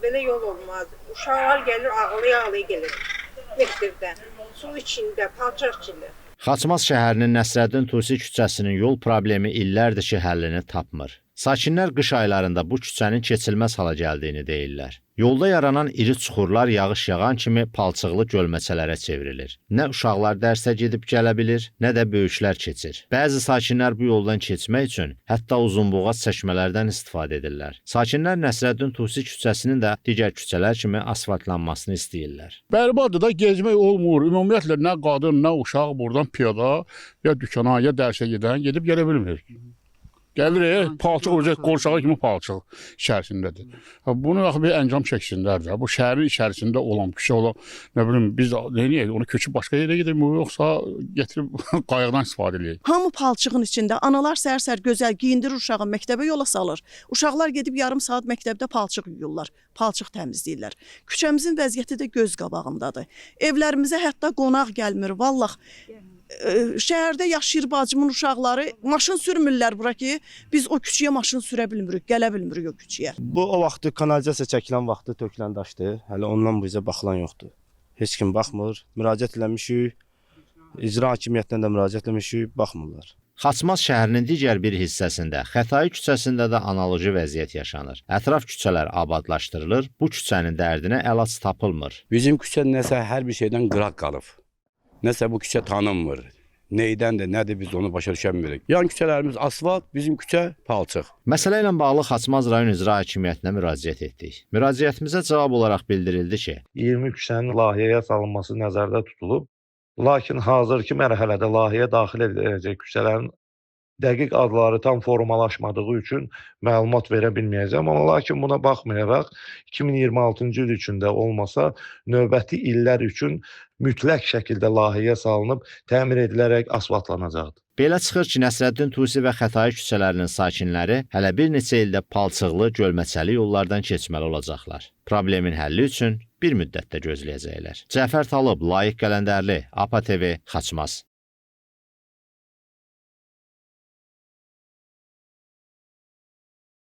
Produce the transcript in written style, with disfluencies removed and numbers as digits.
Belə yol olmaz. Uşaqlar gəlir, ağlaya-ağlaya gəlir. Mektəbdən. Su içində, palçaq içində. Xaçmaz şəhərinin Nəsrəddin Tusi küçəsinin yol problemi illərdir ki, həllini tapmır. Sakinlər qış aylarında bu küçənin keçilməz hala gəldiyini deyirlər. Yolda yaranan iri çuxurlar yağış yağan kimi palçıqlı gölməçələrə çevrilir. Nə uşaqlar dərsə gedib gələ bilir, nə də böyüklər keçir. Bəzi sakinlər bu yoldan keçmək üçün hətta uzunboğaz çəkmələrdən istifadə edirlər. Sakinlər Nəsrəddin Tusi küçəsinin də digər küçələr kimi asfaltlanmasını istəyirlər. Bərbaddır da, gezmək olmur. Ümumiyyətlə nə qadın, nə uşaq buradan piyada ya dükana, ya dərsə gedən gedib gələ bilmir. Gəlir, palçıq olacaq, qorşağı kimi palçıq içərisindədir. Bunu bir əncam çəksinlər də. Bu şəhərin içərisində olan küçə olan, nə bilim, biz neyək, onu köçüb başqa yerə gedir, yoxsa getirib qayıqdan istifadə edək. Hamı palçığın içində, analar səhər-səhər gözəl giyindirir uşağı, məktəbə yola salır. Uşaqlar gedib yarım saat məktəbdə palçıq yuyurlar, palçıq təmizləyirlər. Küçəmizin vəziyyəti də göz qabağındadır. Evlərimizə hətta qonaq gəlmir, vallah. Şəhərdə yaşayır bacımın uşaqları, maşın sürmürlər bura ki, biz o küçüyə maşın sürə bilmirik, gələ bilmirik o küçüyə. Bu o vaxtı kanalizasiya çəkilən vaxtı tökülən daşdır. Hələ ondan bu bizə baxılan yoxdur. Heç kim baxmır. Müraciət eləmişik. İcra hakimiyyətindən də müraciət eləmişik, baxmırlar. Xaçmaz şəhərinin digər bir hissəsində, Xətai küçəsində də analoji vəziyyət yaşanır. Ətraf küçələr abadlaşdırılır, bu küçənin dərdinə əlac tapılmır. Bizim küçə nəsə hər bir şeydən qıraq qalıb. Nəsə bu küçə tanınmır. Neydəndir, nədir biz onu başa düşə bilmirik. Yan küçələrimiz asfalt, bizim küçə palçıq. Məsələ ilə bağlı Xaçmaz rayon icra hakimiyyətinə müraciət etdik. Müraciətimizə cavab olaraq bildirildi ki, 20 küçənin layihəyə salınması nəzərdə tutulub. Lakin hazırki mərhələdə layihəyə daxil ediləcək küçələrin dəqiq adları tam formalaşmadığı üçün məlumat verə bilməyəcəm. Amma lakin buna baxmayaraq 2026-cı il üçün də olmasa növbəti illər üçün mütləq şəkildə layihəyə salınıb təmir edilərək asfaltlanacaqdır. belə çıxır ki, Nəsrəddin Tusi və Xətai küçələrinin sakinləri hələ bir neçə ildə palçıqlı, gölməçəli yollardan keçməli olacaqlar. Problemin həlli üçün bir müddətdə gözləyəcəklər. Cəfər Talıb, Layiq Qələndərli, APA TV, Xaçmaz.